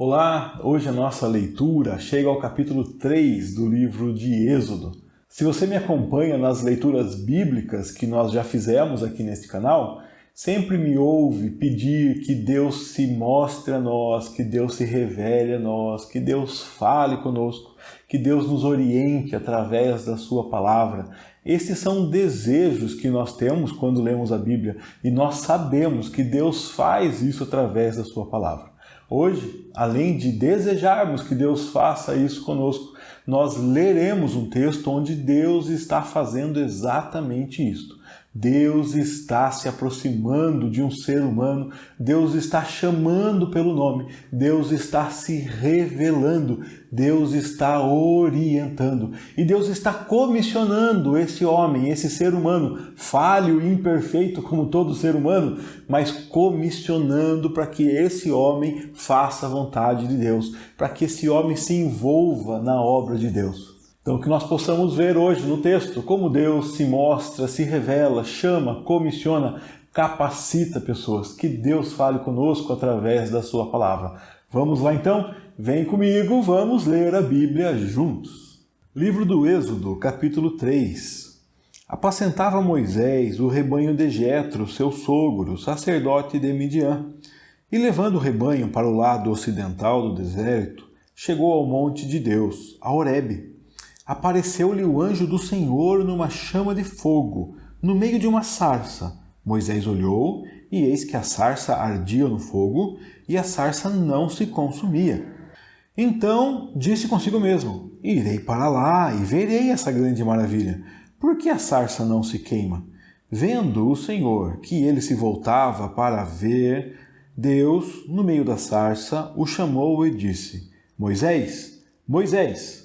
Olá, hoje a nossa leitura chega ao capítulo 3 do livro de Êxodo. Se você me acompanha nas leituras bíblicas que nós já fizemos aqui neste canal, sempre me ouve pedir que Deus se mostre a nós, que Deus se revele a nós, que Deus fale conosco, que Deus nos oriente através da sua palavra. Esses são desejos que nós temos quando lemos a Bíblia e nós sabemos que Deus faz isso através da sua palavra. Hoje, além de desejarmos que Deus faça isso conosco, nós leremos um texto onde Deus está fazendo exatamente isto. Deus está se aproximando de um ser humano, Deus está chamando pelo nome, Deus está se revelando, Deus está orientando e Deus está comissionando esse homem, esse ser humano, falho e imperfeito como todo ser humano, mas comissionando para que esse homem faça a vontade de Deus, para que esse homem se envolva na obra de Deus. Então, que nós possamos ver hoje no texto como Deus se mostra, se revela, chama, comissiona, capacita pessoas. Que Deus fale conosco através da sua palavra. Vamos lá então? Vem comigo, vamos ler a Bíblia juntos. Livro do Êxodo, capítulo 3. Apacentava Moisés o rebanho de Jetro, seu sogro, sacerdote de Midian, e levando o rebanho para o lado ocidental do deserto, chegou ao monte de Deus, a Horebe. Apareceu-lhe o anjo do Senhor numa chama de fogo, no meio de uma sarça. Moisés olhou, e eis que a sarça ardia no fogo, e a sarça não se consumia. Então disse consigo mesmo: irei para lá e verei essa grande maravilha. Por que a sarça não se queima? Vendo o Senhor que ele se voltava para ver, Deus, no meio da sarça, o chamou e disse: Moisés, Moisés!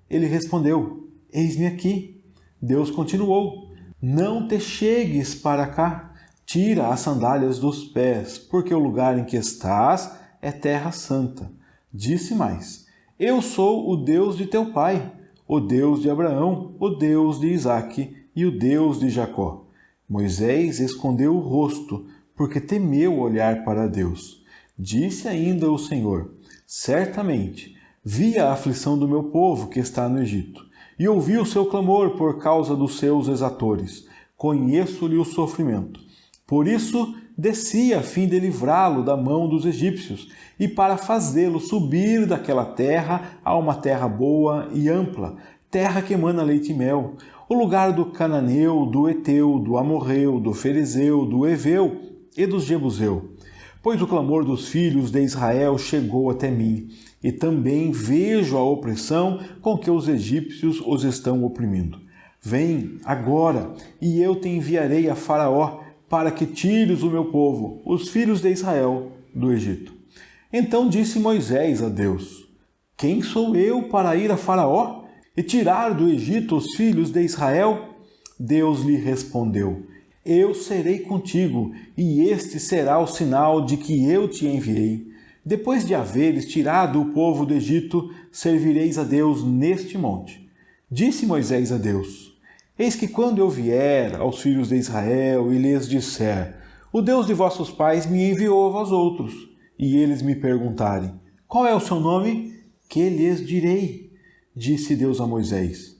Ele respondeu: eis-me aqui. Deus continuou: não te chegues para cá, tira as sandálias dos pés, porque o lugar em que estás é terra santa. Disse mais: eu sou o Deus de teu pai, o Deus de Abraão, o Deus de Isaque e o Deus de Jacó. Moisés escondeu o rosto, porque temeu olhar para Deus. Disse ainda o Senhor: certamente, vi a aflição do meu povo que está no Egito, e ouvi o seu clamor por causa dos seus exatores. Conheço-lhe o sofrimento. Por isso, desci a fim de livrá-lo da mão dos egípcios, e para fazê-lo subir daquela terra a uma terra boa e ampla, terra que emana leite e mel, o lugar do cananeu, do eteu, do amorreu, do ferezeu, do eveu e dos jebuseu. Pois o clamor dos filhos de Israel chegou até mim, e também vejo a opressão com que os egípcios os estão oprimindo. Vem agora, e eu te enviarei a Faraó, para que tires o meu povo, os filhos de Israel, do Egito. Então disse Moisés a Deus: quem sou eu para ir a Faraó e tirar do Egito os filhos de Israel? Deus lhe respondeu: eu serei contigo, e este será o sinal de que eu te enviei. Depois de haveres tirado o povo do Egito, servireis a Deus neste monte. Disse Moisés a Deus: eis que quando eu vier aos filhos de Israel e lhes disser: o Deus de vossos pais me enviou a vós outros, e eles me perguntarem: qual é o seu nome? Que lhes direi? Disse Deus a Moisés: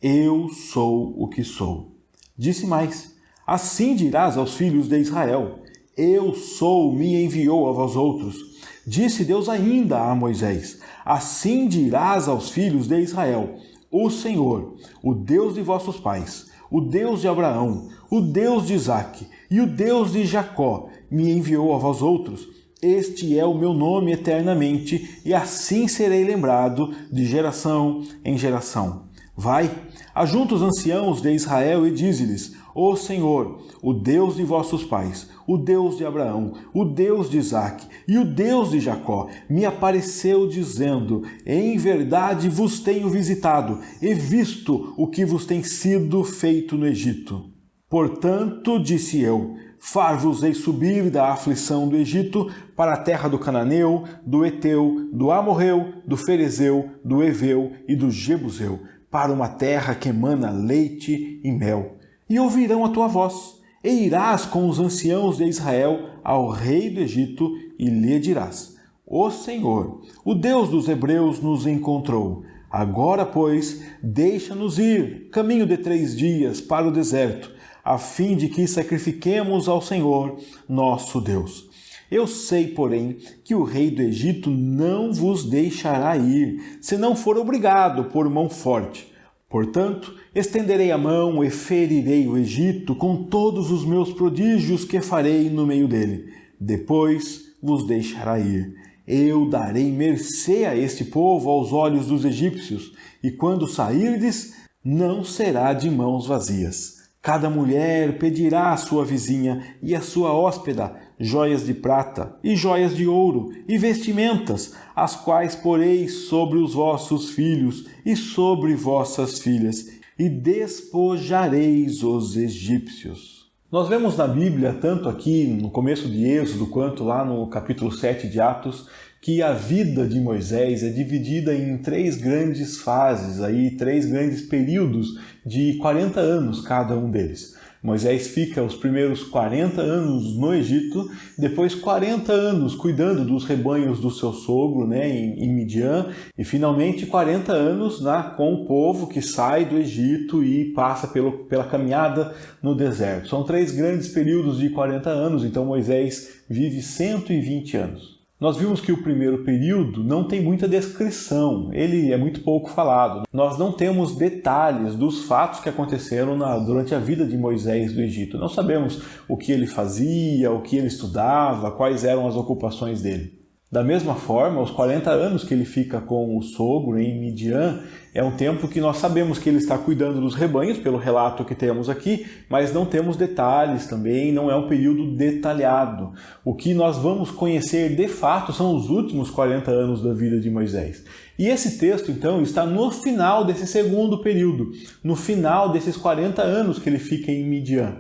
eu sou o que sou. Disse mais: assim dirás aos filhos de Israel: eu sou, me enviou a vós outros. Disse Deus ainda a Moisés: assim dirás aos filhos de Israel: o Senhor, o Deus de vossos pais, o Deus de Abraão, o Deus de Isaque e o Deus de Jacó, me enviou a vós outros. Este é o meu nome eternamente, e assim serei lembrado de geração em geração. Vai, ajunta os anciãos de Israel e dize-lhes: o Senhor, o Deus de vossos pais, o Deus de Abraão, o Deus de Isaque e o Deus de Jacó, me apareceu dizendo: em verdade vos tenho visitado e visto o que vos tem sido feito no Egito. Portanto, disse eu: far-vos-ei subir da aflição do Egito para a terra do cananeu, do eteu, do amorreu, do ferezeu, do eveu e do jebuseu, para uma terra que emana leite e mel. E ouvirão a tua voz, e irás com os anciãos de Israel ao rei do Egito, e lhe dirás: O Senhor, o Deus dos hebreus, nos encontrou. Agora, pois, deixa-nos ir, caminho de 3 dias, para o deserto, a fim de que sacrifiquemos ao Senhor, nosso Deus. Eu sei, porém, que o rei do Egito não vos deixará ir, se não for obrigado por mão forte. Portanto, estenderei a mão e ferirei o Egito com todos os meus prodígios que farei no meio dele. Depois vos deixará ir. Eu darei mercê a este povo aos olhos dos egípcios, e quando sairdes, não será de mãos vazias. Cada mulher pedirá à sua vizinha e à sua hóspeda joias de prata e joias de ouro e vestimentas, as quais poreis sobre os vossos filhos e sobre vossas filhas, e despojareis os egípcios. Nós vemos na Bíblia, tanto aqui no começo de Êxodo, quanto lá no capítulo 7 de Atos, que a vida de Moisés é dividida em 3 grandes fases, 3 grandes períodos de 40 anos cada um deles. Moisés fica os primeiros 40 anos no Egito, depois 40 anos cuidando dos rebanhos do seu sogro, em Midian, e finalmente 40 anos com o povo que sai do Egito e passa pela caminhada no deserto. São 3 grandes períodos de 40 anos, então Moisés vive 120 anos. Nós vimos que o primeiro período não tem muita descrição, ele é muito pouco falado. Nós não temos detalhes dos fatos que aconteceram durante a vida de Moisés do Egito. Não sabemos o que ele fazia, o que ele estudava, quais eram as ocupações dele. Da mesma forma, os 40 anos que ele fica com o sogro em Midian é um tempo que nós sabemos que ele está cuidando dos rebanhos, pelo relato que temos aqui, mas não temos detalhes também, não é um período detalhado. O que nós vamos conhecer de fato são os últimos 40 anos da vida de Moisés. E esse texto, então, está no final desse segundo período, no final desses 40 anos que ele fica em Midian.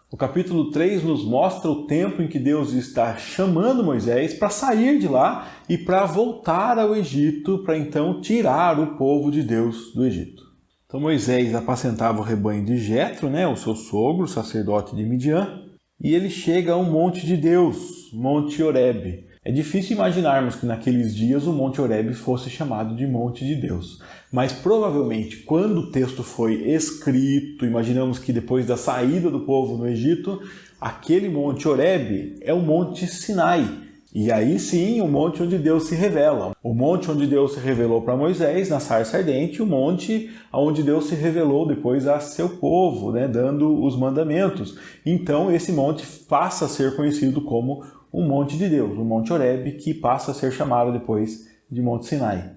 O capítulo 3 nos mostra o tempo em que Deus está chamando Moisés para sair de lá e para voltar ao Egito, para então tirar o povo de Deus do Egito. Então Moisés apacentava o rebanho de Jetro, o seu sogro, sacerdote de Midian, e ele chega a um monte de Deus, Monte Horebe. É difícil imaginarmos que naqueles dias o Monte Horebe fosse chamado de Monte de Deus. Mas provavelmente, quando o texto foi escrito, imaginamos que depois da saída do povo no Egito, aquele Monte Horebe é o Monte Sinai. E aí sim, o monte onde Deus se revela. O monte onde Deus se revelou para Moisés na sarça ardente, o monte onde Deus se revelou depois a seu povo, dando os mandamentos. Então esse monte passa a ser conhecido como o Monte de Deus, o Monte Horebe, que passa a ser chamado depois de Monte Sinai.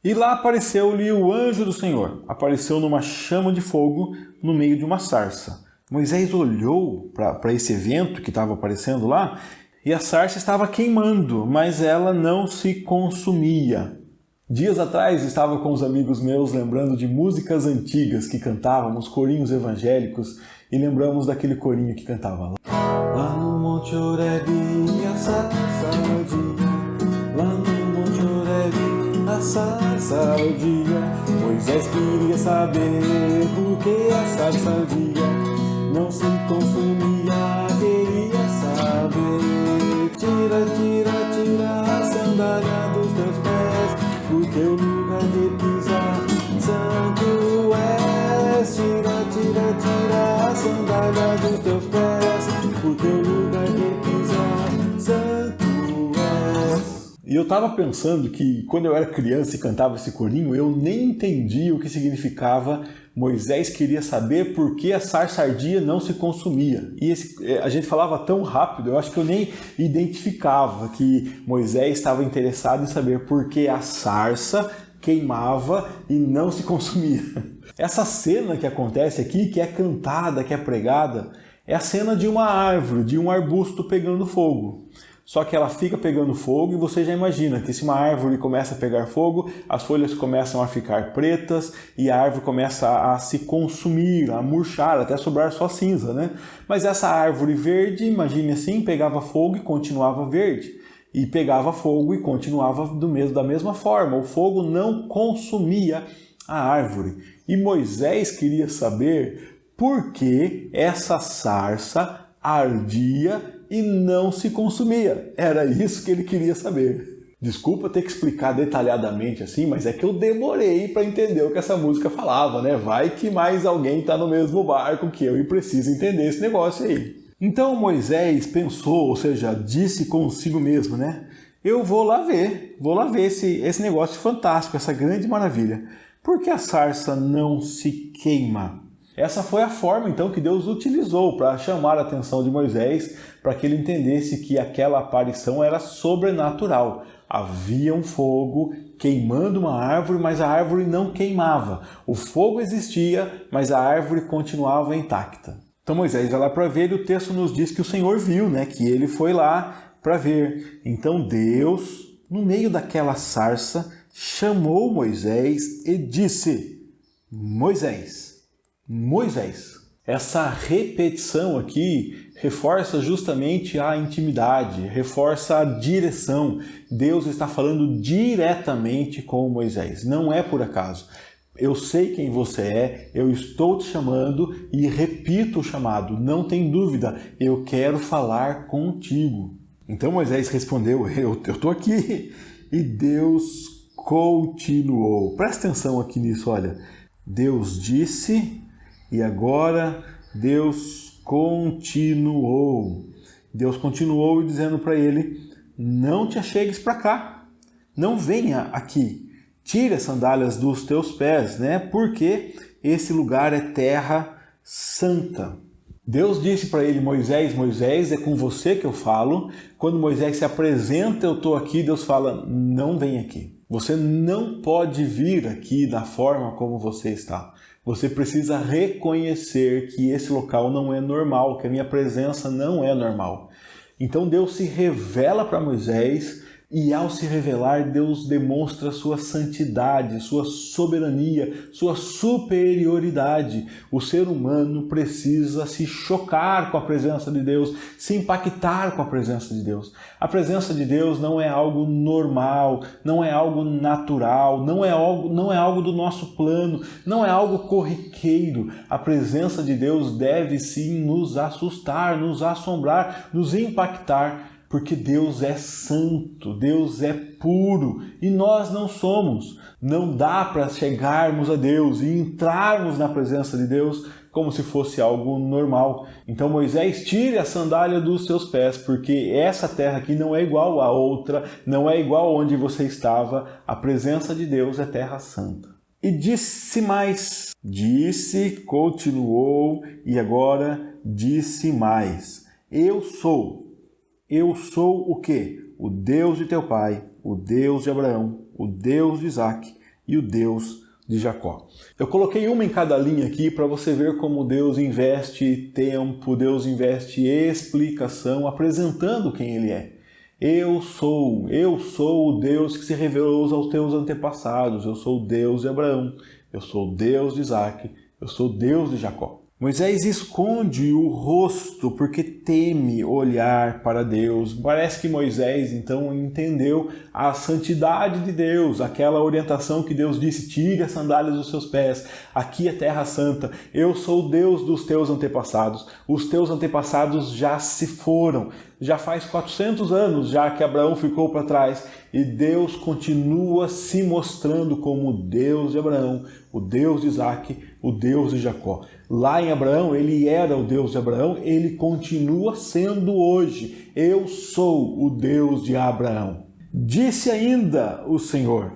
E lá apareceu-lhe o anjo do Senhor, apareceu numa chama de fogo no meio de uma sarça. Moisés olhou para esse evento que estava aparecendo lá, e a sarça estava queimando, mas ela não se consumia. Dias atrás estava com os amigos meus lembrando de músicas antigas que cantávamos, corinhos evangélicos, e lembramos daquele corinho que cantava lá no Monte Horebe, a sarça ardia. Lá no Monte Horebe, a sarça ardia. Moisés queria saber por que a sarça ardia. Não se consumia, queria saber. Tira, tira, tira a sandália dos teus pés, porque o lugar de pisar santo és. Tira, tira, tira a sandália dos teus pés, porque o lugar de pisar santo és. E eu estava pensando que quando eu era criança e cantava esse corinho, eu nem entendia o que significava. Moisés queria saber por que a sarça ardia não se consumia. E a gente falava tão rápido, eu acho que eu nem identificava que Moisés estava interessado em saber por que a sarça queimava e não se consumia. Essa cena que acontece aqui, que é cantada, que é pregada, é a cena de uma árvore, de um arbusto pegando fogo. Só que ela fica pegando fogo e você já imagina que se uma árvore começa a pegar fogo, as folhas começam a ficar pretas e a árvore começa a se consumir, a murchar, até sobrar só cinza, Mas essa árvore verde, imagine assim, pegava fogo e continuava verde. E pegava fogo e continuava da mesma forma. O fogo não consumia a árvore. E Moisés queria saber por que essa sarça ardia e não se consumia. Era isso que ele queria saber. Desculpa ter que explicar detalhadamente assim, mas é que eu demorei para entender o que essa música falava, né? Vai que mais alguém está no mesmo barco que eu e precisa entender esse negócio aí. Então Moisés pensou, ou seja, disse consigo mesmo, né? Eu vou lá ver esse negócio fantástico, essa grande maravilha. Por que a sarça não se queima? Essa foi a forma, então, que Deus utilizou para chamar a atenção de Moisés, para que ele entendesse que aquela aparição era sobrenatural. Havia um fogo queimando uma árvore, mas a árvore não queimava. O fogo existia, mas a árvore continuava intacta. Então Moisés vai lá para ver e o texto nos diz que o Senhor viu, né? Que ele foi lá para ver. Então Deus, no meio daquela sarça, chamou Moisés e disse: Moisés, Moisés. Essa repetição aqui reforça justamente a intimidade, reforça a direção. Deus está falando diretamente com Moisés, não é por acaso. Eu sei quem você é, eu estou te chamando e repito o chamado, não tem dúvida, eu quero falar contigo. Então Moisés respondeu, eu estou aqui. E Deus continuou. Presta atenção aqui nisso, olha. Deus disse e agora Deus continuou. Deus continuou dizendo para ele, não te achegues para cá, não venha aqui. Tire as sandálias dos teus pés, né? Porque esse lugar é terra santa. Deus disse para ele, Moisés, Moisés, é com você que eu falo. Quando Moisés se apresenta, eu estou aqui, Deus fala, não vem aqui. Você não pode vir aqui da forma como você está. Você precisa reconhecer que esse local não é normal, que a minha presença não é normal. Então Deus se revela para Moisés e ao se revelar, Deus demonstra sua santidade, sua soberania, sua superioridade. O ser humano precisa se chocar com a presença de Deus, se impactar com a presença de Deus. A presença de Deus não é algo normal, não é algo natural, não é algo do nosso plano, não é algo corriqueiro. A presença de Deus deve sim nos assustar, nos assombrar, nos impactar. Porque Deus é santo, Deus é puro e nós não somos. Não dá para chegarmos a Deus e entrarmos na presença de Deus como se fosse algo normal. Então Moisés, tire a sandália dos seus pés, porque essa terra aqui não é igual a outra, não é igual onde você estava. A presença de Deus é terra santa. E disse mais, continuou e agora disse mais. Eu sou o quê? O Deus de teu pai, o Deus de Abraão, o Deus de Isaac e o Deus de Jacó. Eu coloquei uma em cada linha aqui para você ver como Deus investe tempo, Deus investe explicação, apresentando quem Ele é. Eu sou o Deus que se revelou aos teus antepassados, eu sou o Deus de Abraão, eu sou o Deus de Isaac, eu sou o Deus de Jacó. Moisés esconde o rosto porque teme olhar para Deus. Parece que Moisés então entendeu a santidade de Deus, aquela orientação que Deus disse, tire as sandálias dos seus pés, aqui é terra santa, eu sou o Deus dos teus antepassados, os teus antepassados já se foram, já faz 400 anos já que Abraão ficou para trás e Deus continua se mostrando como o Deus de Abraão, o Deus de Isaac, o Deus de Jacó. Lá em Abraão, ele era o Deus de Abraão, ele continua sendo hoje. Eu sou o Deus de Abraão. Disse ainda o Senhor.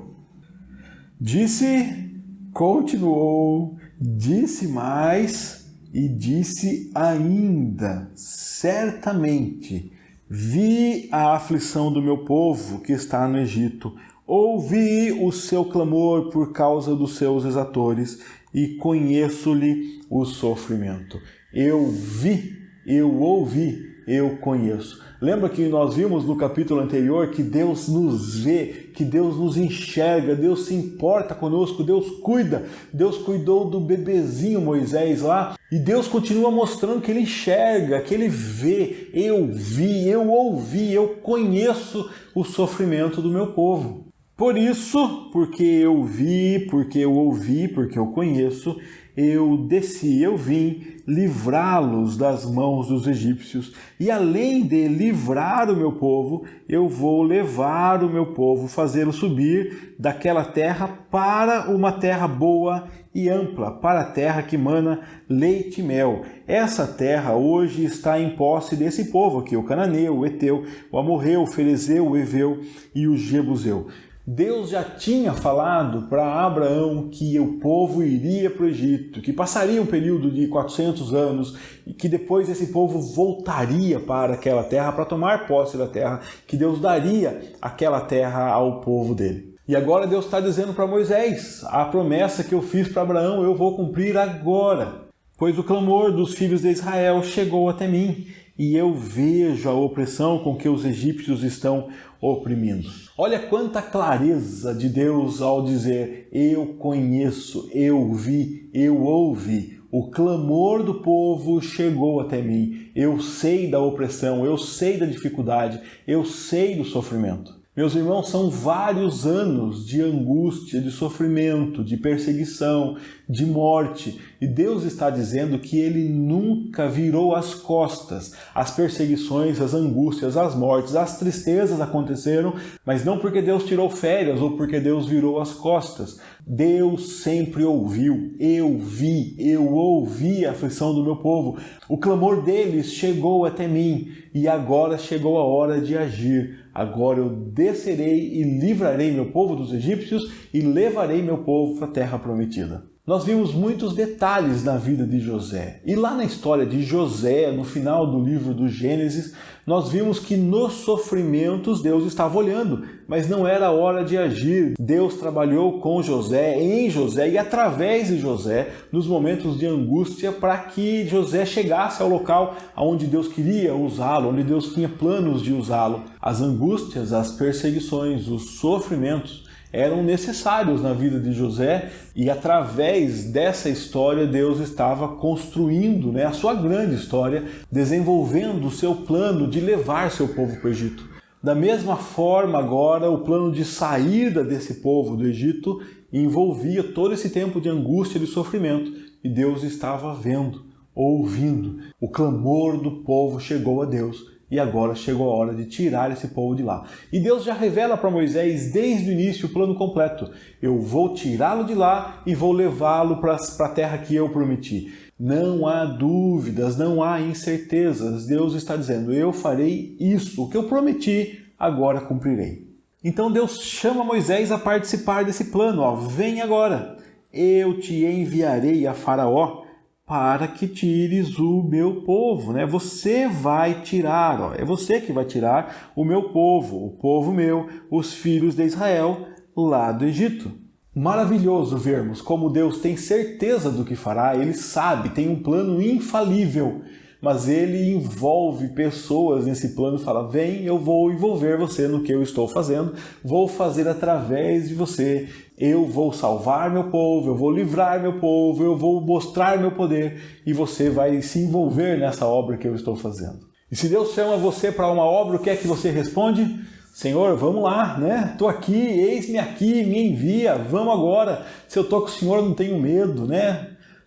Continuou, disse mais e disse ainda. Certamente vi a aflição do meu povo que está no Egito. Ouvi o seu clamor por causa dos seus exatores e conheço-lhe o sofrimento. Eu vi, eu ouvi, eu conheço. Lembra que nós vimos no capítulo anterior que Deus nos vê, que Deus nos enxerga, Deus se importa conosco, Deus cuida. Deus cuidou do bebezinho Moisés lá e Deus continua mostrando que Ele enxerga, que Ele vê. Eu vi, eu ouvi, eu conheço o sofrimento do meu povo. Por isso, porque eu vi, porque eu ouvi, porque eu conheço, eu desci, eu vim livrá-los das mãos dos egípcios, e além de livrar o meu povo, eu vou levar o meu povo, fazê-lo subir daquela terra para uma terra boa e ampla, para a terra que mana leite e mel. Essa terra hoje está em posse desse povo aqui, o cananeu, o eteu, o amorreu, o ferezeu, o eveu e o jebuseu. Deus já tinha falado para Abraão que o povo iria para o Egito, que passaria um período de 400 anos e que depois esse povo voltaria para aquela terra para tomar posse da terra, que Deus daria aquela terra ao povo dele. E agora Deus está dizendo para Moisés, a promessa que eu fiz para Abraão eu vou cumprir agora, pois o clamor dos filhos de Israel chegou até mim e eu vejo a opressão com que os egípcios estão oprimindo. Olha quanta clareza de Deus ao dizer, eu conheço, eu vi, eu ouvi. O clamor do povo chegou até mim. Eu sei da opressão, eu sei da dificuldade, eu sei do sofrimento. Meus irmãos, são vários anos de angústia, de sofrimento, de perseguição, de morte. E Deus está dizendo que Ele nunca virou as costas. As perseguições, as angústias, as mortes, as tristezas aconteceram, mas não porque Deus tirou férias ou porque Deus virou as costas. Deus sempre ouviu. Eu vi, eu ouvi a aflição do meu povo. O clamor deles chegou até mim e agora chegou a hora de agir. Agora eu descerei e livrarei meu povo dos egípcios e levarei meu povo para a terra prometida. Nós vimos muitos detalhes na vida de José. E lá na história de José, no final do livro do Gênesis, nós vimos que nos sofrimentos Deus estava olhando, mas não era a hora de agir. Deus trabalhou com José, em José e através de José, nos momentos de angústia, para que José chegasse ao local onde Deus queria usá-lo, onde Deus tinha planos de usá-lo. As angústias, as perseguições, os sofrimentos eram necessários na vida de José e através dessa história Deus estava construindo, a sua grande história, desenvolvendo o seu plano de levar seu povo para o Egito. Da mesma forma agora o plano de saída desse povo do Egito envolvia todo esse tempo de angústia e de sofrimento e Deus estava vendo, ouvindo. O clamor do povo chegou a Deus. E agora chegou a hora de tirar esse povo de lá. E Deus já revela para Moisés desde o início o plano completo. Eu vou tirá-lo de lá e vou levá-lo para a terra que eu prometi. Não há dúvidas, não há incertezas. Deus está dizendo, eu farei isso, o que eu prometi, agora cumprirei. Então Deus chama Moisés a participar desse plano. Vem agora, eu te enviarei a Faraó, para que tires o meu povo, Você vai tirar, é você que vai tirar o meu povo, o povo meu, os filhos de Israel, lá do Egito. Maravilhoso vermos como Deus tem certeza do que fará, Ele sabe, tem um plano infalível, mas Ele envolve pessoas nesse plano e fala, vem, eu vou envolver você no que eu estou fazendo, vou fazer através de você, eu vou salvar meu povo, eu vou livrar meu povo, eu vou mostrar meu poder e você vai se envolver nessa obra que eu estou fazendo. E se Deus chama você para uma obra, o que é que você responde? Senhor, vamos lá, Estou aqui, eis-me aqui, me envia, vamos agora. Se eu estou com o Senhor, não tenho medo,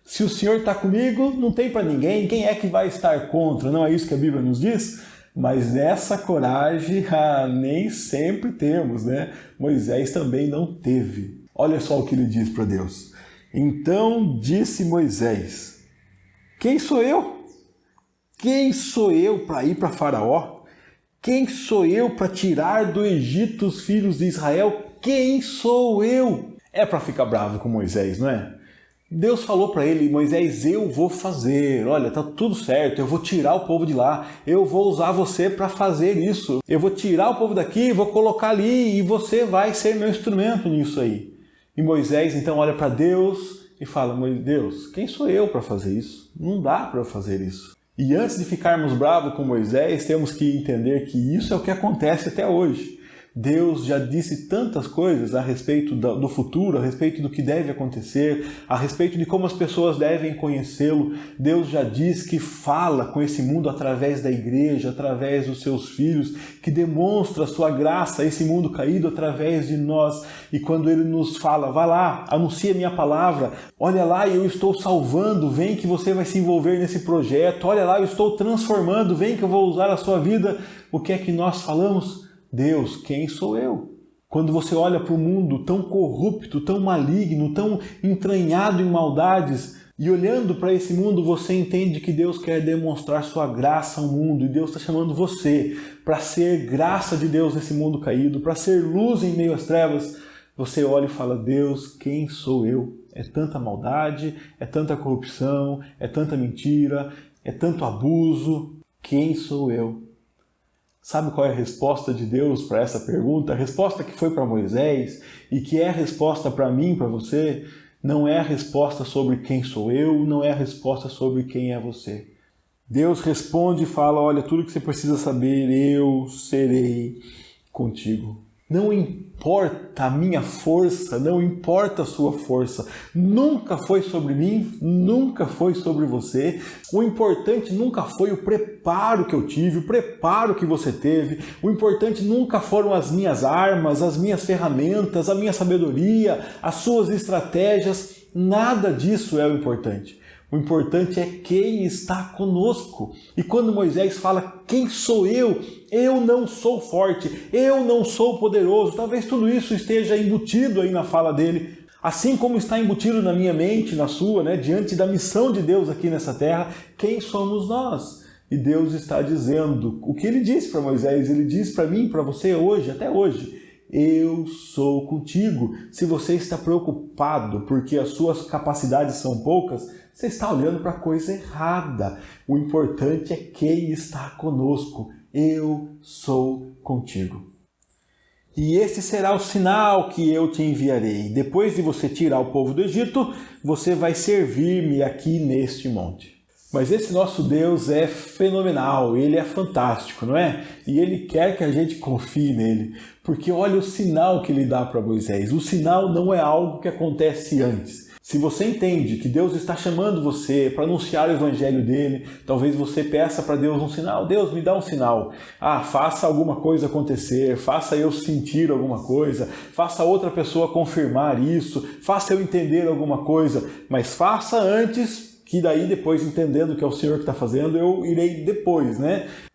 Se o Senhor está comigo, não tem para ninguém. Quem é que vai estar contra? Não é isso que a Bíblia nos diz? Mas essa coragem nem sempre temos, Moisés também não teve. Olha só o que ele diz para Deus. Então disse Moisés, quem sou eu? Quem sou eu para ir para Faraó? Quem sou eu para tirar do Egito os filhos de Israel? Quem sou eu? É para ficar bravo com Moisés, não é? Deus falou para ele, Moisés, eu vou fazer, olha, tá tudo certo, eu vou tirar o povo de lá, eu vou usar você para fazer isso, eu vou tirar o povo daqui, vou colocar ali e você vai ser meu instrumento nisso aí. E Moisés então olha para Deus e fala, Deus, quem sou eu para fazer isso? Não dá para eu fazer isso. E antes de ficarmos bravos com Moisés, temos que entender que isso é o que acontece até hoje. Deus já disse tantas coisas a respeito do futuro, a respeito do que deve acontecer, a respeito de como as pessoas devem conhecê-lo. Deus já diz que fala com esse mundo através da igreja, através dos seus filhos, que demonstra a sua graça a esse mundo caído através de nós. E quando Ele nos fala, vá lá, anuncia a minha palavra, olha lá, eu estou salvando, vem que você vai se envolver nesse projeto, olha lá, eu estou transformando, vem que eu vou usar a sua vida. O que é que nós falamos? Deus, quem sou eu? Quando você olha para o mundo tão corrupto, tão maligno, tão entranhado em maldades, e olhando para esse mundo você entende que Deus quer demonstrar sua graça ao mundo, e Deus está chamando você para ser graça de Deus nesse mundo caído, para ser luz em meio às trevas. Você olha e fala, Deus, quem sou eu? É tanta maldade, é tanta corrupção, é tanta mentira, é tanto abuso. Quem sou eu? Sabe qual é a resposta de Deus para essa pergunta? A resposta que foi para Moisés e que é a resposta para mim, para você, não é a resposta sobre quem sou eu, não é a resposta sobre quem é você. Deus responde e fala, olha, tudo que você precisa saber, eu serei contigo. Não importa a minha força, não importa a sua força. Nunca foi sobre mim, nunca foi sobre você. O importante nunca foi o preparo que eu tive, o preparo que você teve. O importante nunca foram as minhas armas, as minhas ferramentas, a minha sabedoria, as suas estratégias. Nada disso é o importante. O importante é quem está conosco. E quando Moisés fala, quem sou eu? Eu não sou forte, eu não sou poderoso. Talvez tudo isso esteja embutido aí na fala dele. Assim como está embutido na minha mente, na sua, diante da missão de Deus aqui nessa terra, quem somos nós? E Deus está dizendo o que Ele disse para Moisés, Ele diz para mim, para você hoje, até hoje. Eu sou contigo. Se você está preocupado porque as suas capacidades são poucas, você está olhando para a coisa errada. O importante é quem está conosco. Eu sou contigo. E esse será o sinal que eu te enviarei. Depois de você tirar o povo do Egito, você vai servir-me aqui neste monte. Mas esse nosso Deus é fenomenal, Ele é fantástico, não é? E Ele quer que a gente confie nele, porque olha o sinal que Ele dá para Moisés. O sinal não é algo que acontece antes. Se você entende que Deus está chamando você para anunciar o evangelho dele, talvez você peça para Deus um sinal. Deus, me dá um sinal. Faça alguma coisa acontecer, faça eu sentir alguma coisa, faça outra pessoa confirmar isso, faça eu entender alguma coisa, mas faça antes, que daí depois, entendendo que é o Senhor que está fazendo, eu irei depois,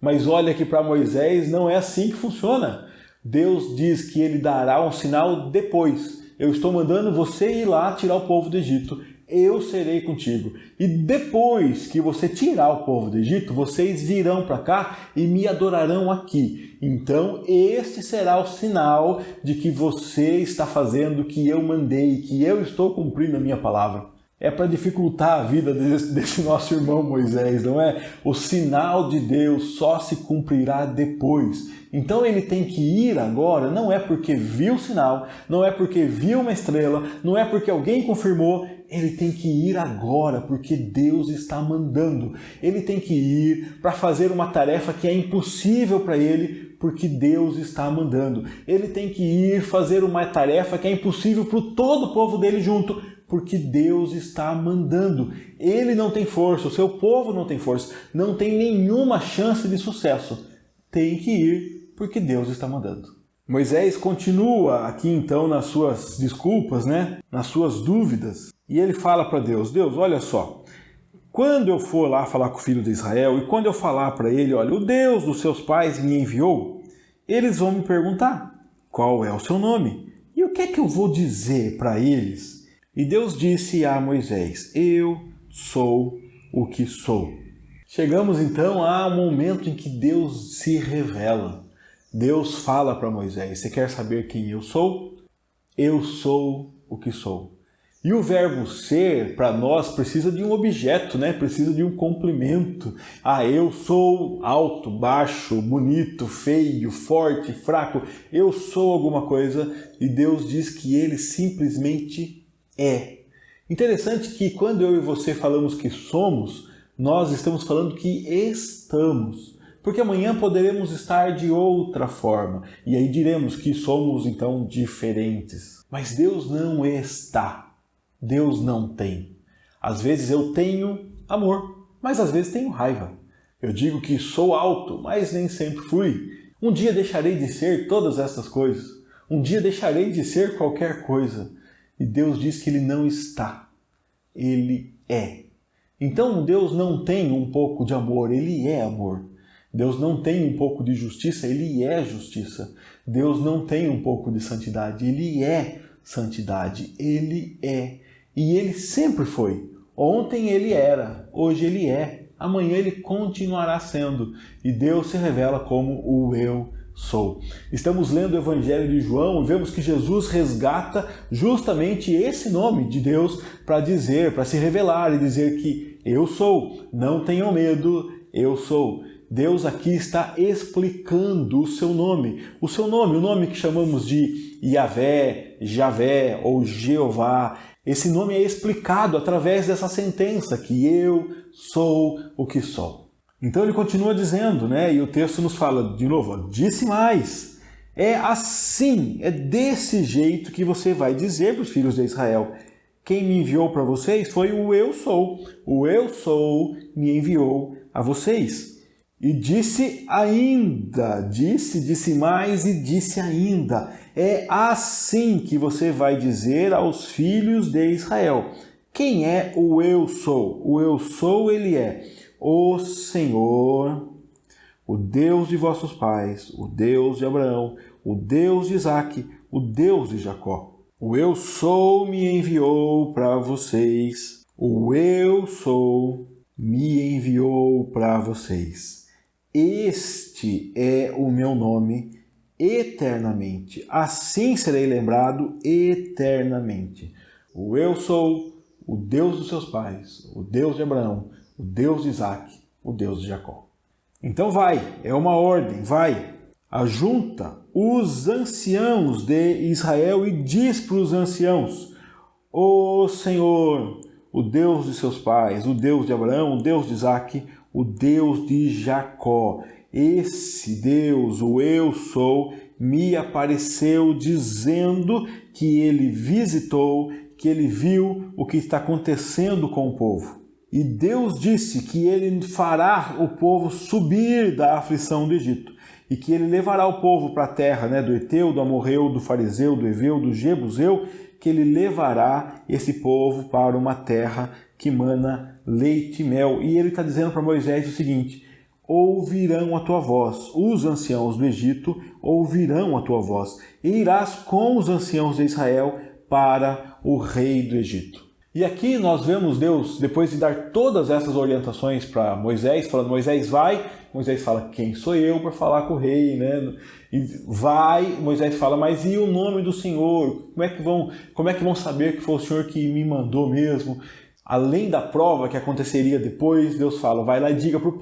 Mas olha que para Moisés não é assim que funciona. Deus diz que Ele dará um sinal depois. Eu estou mandando você ir lá tirar o povo do Egito. Eu serei contigo. E depois que você tirar o povo do Egito, vocês virão para cá e me adorarão aqui. Então, este será o sinal de que você está fazendo o que eu mandei, que eu estou cumprindo a minha palavra. É para dificultar a vida desse nosso irmão Moisés, não é? O sinal de Deus só se cumprirá depois. Então ele tem que ir agora, não é porque viu o sinal, não é porque viu uma estrela, não é porque alguém confirmou, ele tem que ir agora, porque Deus está mandando. Ele tem que ir para fazer uma tarefa que é impossível para ele, porque Deus está mandando. Ele tem que ir fazer uma tarefa que é impossível para todo o povo dele junto, porque Deus está mandando. Ele não tem força, o seu povo não tem força, não tem nenhuma chance de sucesso. Tem que ir, porque Deus está mandando. Moisés continua aqui então nas suas desculpas, nas suas dúvidas, e ele fala para Deus, Deus, olha só, quando eu for lá falar com o filho de Israel, e quando eu falar para ele, olha, o Deus dos seus pais me enviou, eles vão me perguntar, qual é o seu nome? E o que é que eu vou dizer para eles? E Deus disse a Moisés, eu sou o que sou. Chegamos então a um momento em que Deus se revela. Deus fala para Moisés, você quer saber quem eu sou? Eu sou o que sou. E o verbo ser, para nós, precisa de um objeto, Precisa de um complemento. Eu sou alto, baixo, bonito, feio, forte, fraco. Eu sou alguma coisa e Deus diz que Ele simplesmente é. Interessante que quando eu e você falamos que somos, nós estamos falando que estamos. porque amanhã poderemos estar de outra forma, e aí diremos que somos então diferentes. Mas Deus não está, Deus não tem. Às vezes eu tenho amor, mas às vezes tenho raiva. Eu digo que sou alto, mas nem sempre fui. Um dia deixarei de ser todas essas coisas. Um dia deixarei de ser qualquer coisa. E Deus diz que Ele não está. Ele é. Então Deus não tem um pouco de amor, Ele é amor. Deus não tem um pouco de justiça, Ele é justiça. Deus não tem um pouco de santidade, Ele é santidade. Ele é. E Ele sempre foi. Ontem Ele era, hoje Ele é. Amanhã Ele continuará sendo. E Deus se revela como o Eu Sou. Estamos lendo o Evangelho de João e vemos que Jesus resgata justamente esse nome de Deus para dizer, para se revelar e dizer que eu sou. Não tenham medo, eu sou. Deus aqui está explicando o seu nome. O seu nome, o nome que chamamos de Yahvé, Javé ou Jeová. Esse nome é explicado através dessa sentença, que eu sou o que sou. Então ele continua dizendo, e o texto nos fala, de novo, disse mais. É assim, é desse jeito que você vai dizer para os filhos de Israel. Quem me enviou para vocês foi o Eu Sou. O Eu Sou me enviou a vocês. E disse ainda, disse mais e disse ainda. É assim que você vai dizer aos filhos de Israel. Quem é o Eu Sou? O Eu Sou, Ele é o Senhor, o Deus de vossos pais, o Deus de Abraão, o Deus de Isaque, o Deus de Jacó. O Eu Sou me enviou para vocês. O Eu Sou me enviou para vocês. Este é o meu nome eternamente. Assim serei lembrado eternamente. O Eu Sou, o Deus dos seus pais, o Deus de Abraão, o Deus de Isaque, o Deus de Jacó. Então vai, é uma ordem, vai. Ajunta os anciãos de Israel e diz para os anciãos: O Senhor, o Deus de seus pais, o Deus de Abraão, o Deus de Isaque, o Deus de Jacó. Esse Deus, o Eu Sou, me apareceu dizendo que Ele visitou, que Ele viu o que está acontecendo com o povo. E Deus disse que Ele fará o povo subir da aflição do Egito e que Ele levará o povo para a terra do Eteu, do Amorreu, do Fariseu, do Eveu, do Jebuseu, que Ele levará esse povo para uma terra que mana leite e mel. E Ele está dizendo para Moisés o seguinte: ouvirão a tua voz, os anciãos do Egito ouvirão a tua voz, e irás com os anciãos de Israel para o rei do Egito. E aqui nós vemos Deus, depois de dar todas essas orientações para Moisés, falando: Moisés vai, Moisés fala: quem sou eu para falar com o rei, E vai, Moisés fala: mas e o nome do Senhor? Como é que vão saber que foi o Senhor que me mandou mesmo? Além da prova que aconteceria depois, Deus fala: vai lá e diga para o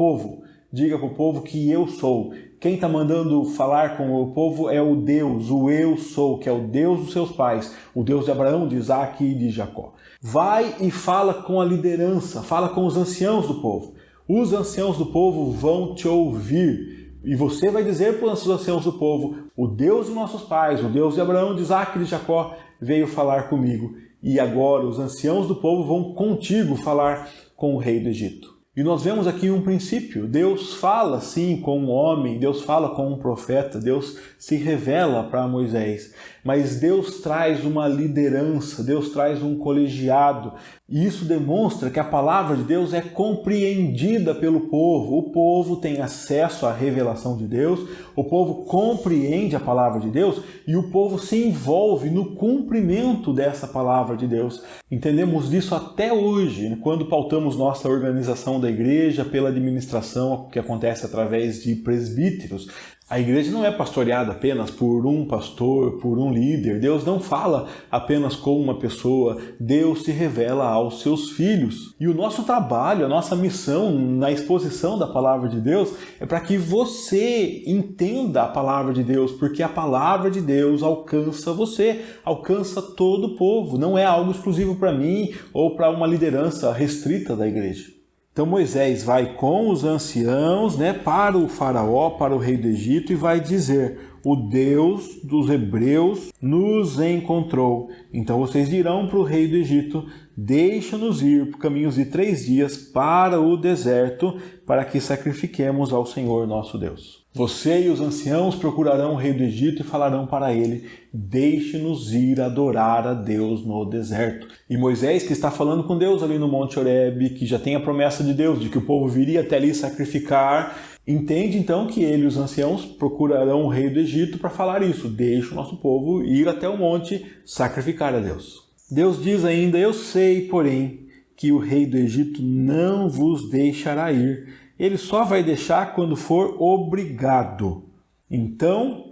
povo que eu sou. Quem está mandando falar com o povo é o Deus, o Eu Sou, que é o Deus dos seus pais, o Deus de Abraão, de Isaque e de Jacó. Vai e fala com a liderança, fala com os anciãos do povo. Os anciãos do povo vão te ouvir. E você vai dizer para os anciãos do povo: o Deus de nossos pais, o Deus de Abraão, de Isaque e de Jacó, veio falar comigo. E agora os anciãos do povo vão contigo falar com o rei do Egito. E nós vemos aqui um princípio. Deus fala sim com um homem, Deus fala com um profeta, Deus se revela para Moisés. Mas Deus traz uma liderança, Deus traz um colegiado. E isso demonstra que a palavra de Deus é compreendida pelo povo. O povo tem acesso à revelação de Deus, o povo compreende a palavra de Deus e o povo se envolve no cumprimento dessa palavra de Deus. Entendemos disso até hoje, quando pautamos nossa organização da igreja pela administração que acontece através de presbíteros. A igreja não é pastoreada apenas por um pastor, por um líder. Deus não fala apenas com uma pessoa. Deus se revela aos seus filhos. E o nosso trabalho, a nossa missão na exposição da palavra de Deus é para que você entenda a palavra de Deus, porque a palavra de Deus alcança você, alcança todo o povo. Não é algo exclusivo para mim ou para uma liderança restrita da igreja. Então Moisés vai com os anciãos, para o faraó, para o rei do Egito, e vai dizer: o Deus dos hebreus nos encontrou. Então vocês dirão para o rei do Egito: deixa-nos ir por caminhos de 3 dias para o deserto, para que sacrifiquemos ao Senhor nosso Deus. Você e os anciãos procurarão o rei do Egito e falarão para ele: deixe-nos ir adorar a Deus no deserto. E Moisés, que está falando com Deus ali no Monte Horebe, que já tem a promessa de Deus de que o povo viria até ali sacrificar, entende então que ele e os anciãos procurarão o rei do Egito para falar isso: deixe o nosso povo ir até o monte sacrificar a Deus. Deus diz ainda: eu sei, porém, que o rei do Egito não vos deixará ir. Ele só vai deixar quando for obrigado. Então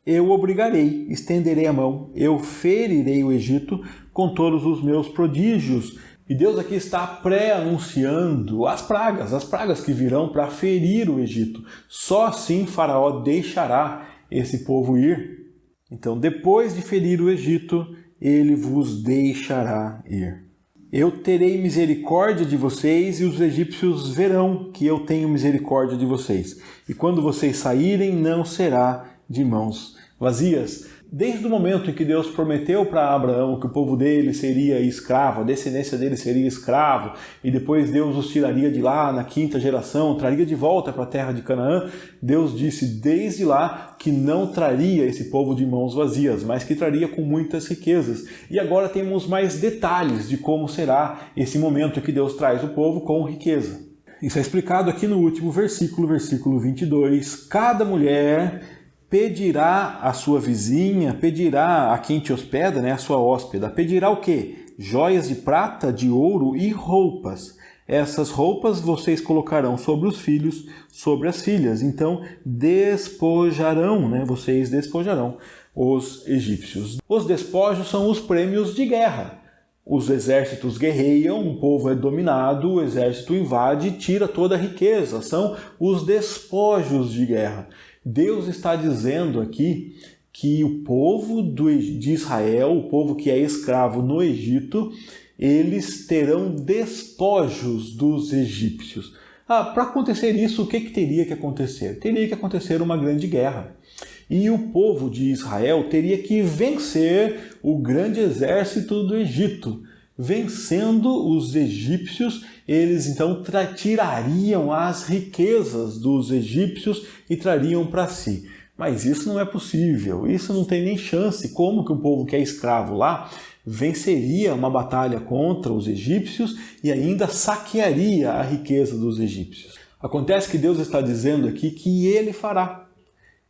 eu obrigarei, estenderei a mão, eu ferirei o Egito com todos os meus prodígios. E Deus aqui está pré-anunciando as pragas que virão para ferir o Egito. Só assim Faraó deixará esse povo ir. Então, depois de ferir o Egito, ele vos deixará ir. Eu terei misericórdia de vocês e os egípcios verão que eu tenho misericórdia de vocês. E quando vocês saírem, não será de mãos vazias. Desde o momento em que Deus prometeu para Abraão que o povo dele seria escravo, a descendência dele seria escravo, e depois Deus os tiraria de lá na 5ª geração, traria de volta para a terra de Canaã, Deus disse desde lá que não traria esse povo de mãos vazias, mas que traria com muitas riquezas. E agora temos mais detalhes de como será esse momento em que Deus traz o povo com riqueza. Isso é explicado aqui no último versículo 22. Cada mulher pedirá à sua vizinha, pedirá a quem te hospeda, a sua hóspeda, pedirá o quê? Joias de prata, de ouro e roupas. Essas roupas vocês colocarão sobre os filhos, sobre as filhas. Então despojarão, vocês despojarão os egípcios. Os despojos são os prêmios de guerra. Os exércitos guerreiam, o povo é dominado, o exército invade e tira toda a riqueza. São os despojos de guerra. Deus está dizendo aqui que o povo de Israel, o povo que é escravo no Egito, eles terão despojos dos egípcios. Para acontecer isso, o que teria que acontecer? Teria que acontecer uma grande guerra. E o povo de Israel teria que vencer o grande exército do Egito. Vencendo os egípcios, eles então tirariam as riquezas dos egípcios e trariam para si. Mas isso não é possível, isso não tem nem chance. Como que um povo que é escravo lá venceria uma batalha contra os egípcios e ainda saquearia a riqueza dos egípcios? Acontece que Deus está dizendo aqui que ele fará.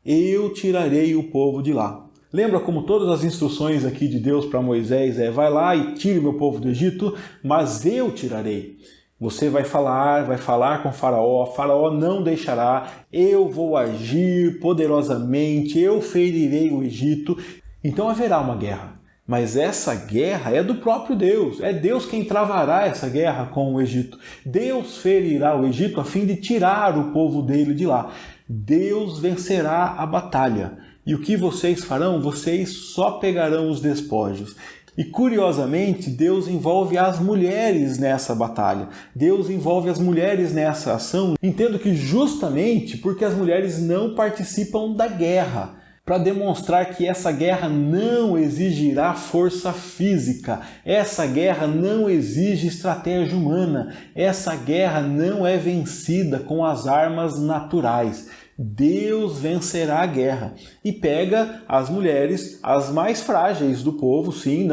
Eu tirarei o povo de lá. Lembra como todas as instruções aqui de Deus para Moisés vai lá e tire meu povo do Egito, mas eu tirarei. Você vai falar com Faraó não deixará, eu vou agir poderosamente, eu ferirei o Egito. Então haverá uma guerra, mas essa guerra é do próprio Deus, é Deus quem travará essa guerra com o Egito. Deus ferirá o Egito a fim de tirar o povo dele de lá. Deus vencerá a batalha. E o que vocês farão? Vocês só pegarão os despojos. E curiosamente, Deus envolve as mulheres nessa batalha. Deus envolve as mulheres nessa ação. Entendo que justamente porque as mulheres não participam da guerra, para demonstrar que essa guerra não exigirá força física, essa guerra não exige estratégia humana, essa guerra não é vencida com as armas naturais. Deus vencerá a guerra e pega as mulheres, as mais frágeis do povo. Sim,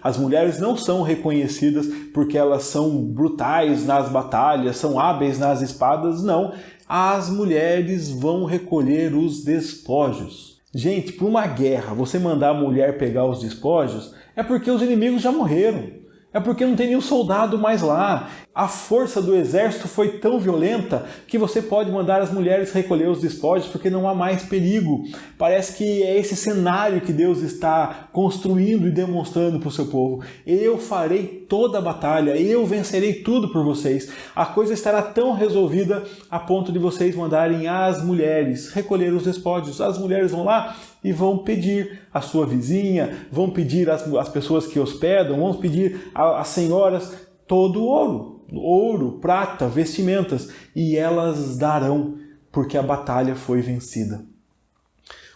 as mulheres não são reconhecidas porque elas são brutais nas batalhas, são hábeis nas espadas, não. As mulheres vão recolher os despojos. Gente, para uma guerra, você mandar a mulher pegar os despojos é porque os inimigos já morreram. É porque não tem nenhum soldado mais lá. A força do exército foi tão violenta que você pode mandar as mulheres recolher os despojos porque não há mais perigo. Parece que é esse cenário que Deus está construindo e demonstrando para o seu povo. Eu farei toda a batalha, eu vencerei tudo por vocês. A coisa estará tão resolvida a ponto de vocês mandarem as mulheres recolher os despojos. As mulheres vão lá e vão pedir à sua vizinha, vão pedir às pessoas que hospedam, vão pedir às senhoras todo o ouro. ouro, prata, vestimentas, e elas darão, porque a batalha foi vencida.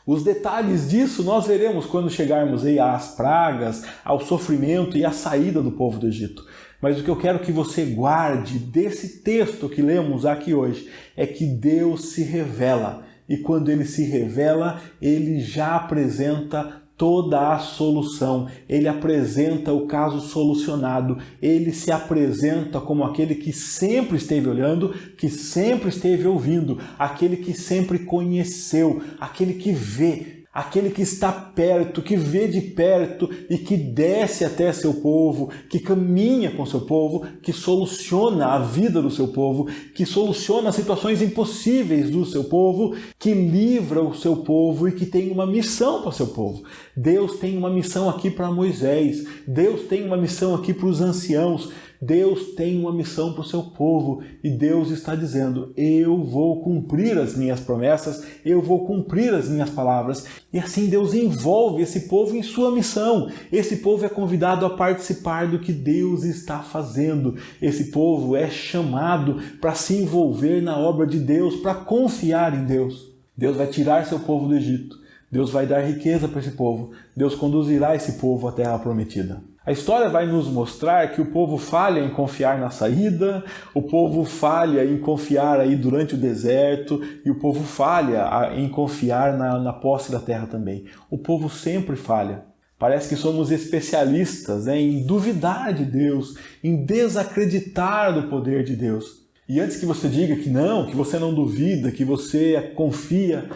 Os detalhes disso nós veremos quando chegarmos aí às pragas, ao sofrimento e à saída do povo do Egito. Mas o que eu quero que você guarde desse texto que lemos aqui hoje é que Deus se revela. E quando Ele se revela, Ele já apresenta toda a solução. Ele apresenta o caso solucionado. Ele se apresenta como aquele que sempre esteve olhando, que sempre esteve ouvindo, aquele que sempre conheceu, aquele que vê, aquele que está perto, que vê de perto e que desce até seu povo, que caminha com seu povo, que soluciona a vida do seu povo, que soluciona as situações impossíveis do seu povo, que livra o seu povo e que tem uma missão para o seu povo. Deus tem uma missão aqui para Moisés, Deus tem uma missão aqui para os anciãos, Deus tem uma missão para o seu povo e Deus está dizendo: eu vou cumprir as minhas promessas, eu vou cumprir as minhas palavras. E assim Deus envolve esse povo em sua missão. Esse povo é convidado a participar do que Deus está fazendo. Esse povo é chamado para se envolver na obra de Deus, para confiar em Deus. Deus vai tirar seu povo do Egito. Deus vai dar riqueza para esse povo. Deus conduzirá esse povo à terra prometida. A história vai nos mostrar que o povo falha em confiar na saída, o povo falha em confiar aí durante o deserto e o povo falha em confiar na posse da terra também. O povo sempre falha. Parece que somos especialistas em duvidar de Deus, em desacreditar do poder de Deus. E antes que você diga que não, que você não duvida, que você confia,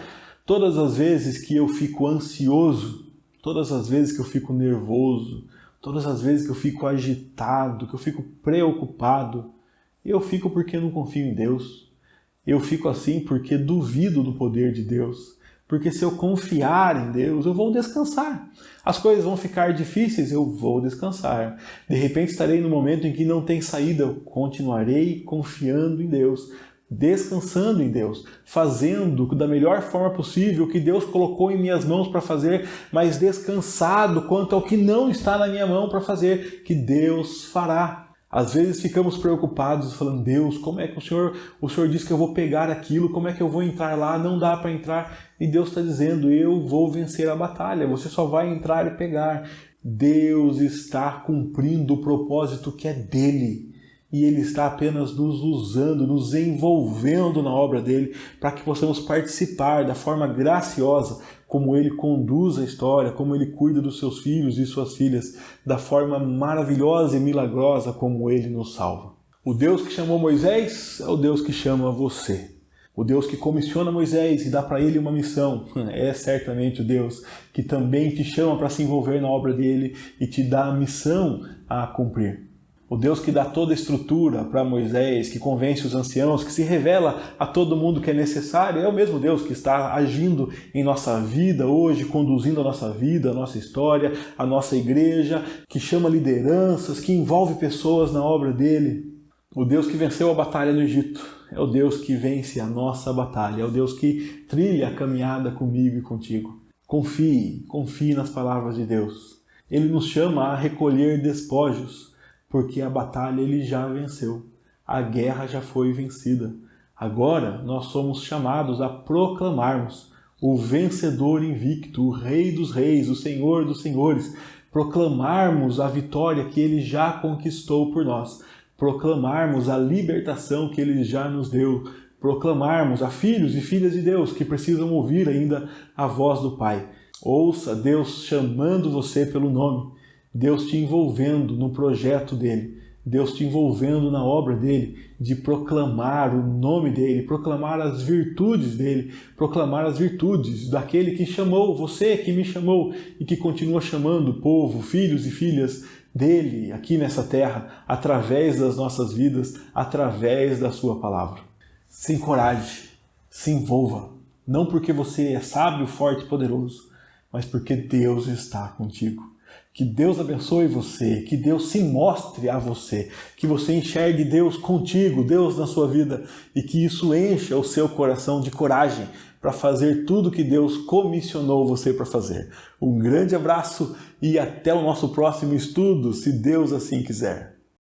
todas as vezes que eu fico ansioso, todas as vezes que eu fico nervoso, todas as vezes que eu fico agitado, que eu fico preocupado, eu fico porque não confio em Deus. Eu fico assim porque duvido do poder de Deus. Porque se eu confiar em Deus, eu vou descansar. As coisas vão ficar difíceis, eu vou descansar. De repente estarei no momento em que não tem saída, eu continuarei confiando em Deus, descansando em Deus, fazendo da melhor forma possível o que Deus colocou em minhas mãos para fazer, mas descansado quanto ao que não está na minha mão para fazer, que Deus fará. Às vezes ficamos preocupados falando: Deus, como é que o Senhor disse que eu vou pegar aquilo, como é que eu vou entrar lá, não dá para entrar. E Deus está dizendo: eu vou vencer a batalha, você só vai entrar e pegar. Deus está cumprindo o propósito que é dele. E Ele está apenas nos usando, nos envolvendo na obra dEle, para que possamos participar da forma graciosa como Ele conduz a história, como Ele cuida dos seus filhos e suas filhas, da forma maravilhosa e milagrosa como Ele nos salva. O Deus que chamou Moisés é o Deus que chama você. O Deus que comissiona Moisés e dá para ele uma missão é certamente o Deus que também te chama para se envolver na obra dEle e te dá a missão a cumprir. O Deus que dá toda a estrutura para Moisés, que convence os anciãos, que se revela a todo mundo que é necessário, é o mesmo Deus que está agindo em nossa vida hoje, conduzindo a nossa vida, a nossa história, a nossa igreja, que chama lideranças, que envolve pessoas na obra dele. O Deus que venceu a batalha no Egito é o Deus que vence a nossa batalha, é o Deus que trilha a caminhada comigo e contigo. Confie nas palavras de Deus. Ele nos chama a recolher despojos, porque a batalha Ele já venceu. A guerra já foi vencida. Agora nós somos chamados a proclamarmos o vencedor invicto, o Rei dos Reis, o Senhor dos Senhores. Proclamarmos a vitória que Ele já conquistou por nós. Proclamarmos a libertação que Ele já nos deu. Proclamarmos a filhos e filhas de Deus que precisam ouvir ainda a voz do Pai. Ouça Deus chamando você pelo nome. Deus te envolvendo no projeto dele, Deus te envolvendo na obra dele, de proclamar o nome dele, proclamar as virtudes dele, proclamar as virtudes daquele que chamou, você que me chamou e que continua chamando o povo, filhos e filhas dele aqui nessa terra, através das nossas vidas, através da sua palavra. Se encoraje, se envolva, não porque você é sábio, forte e poderoso, mas porque Deus está contigo. Que Deus abençoe você, que Deus se mostre a você, que você enxergue Deus contigo, Deus na sua vida, e que isso encha o seu coração de coragem para fazer tudo que Deus comissionou você para fazer. Um grande abraço e até o nosso próximo estudo, se Deus assim quiser.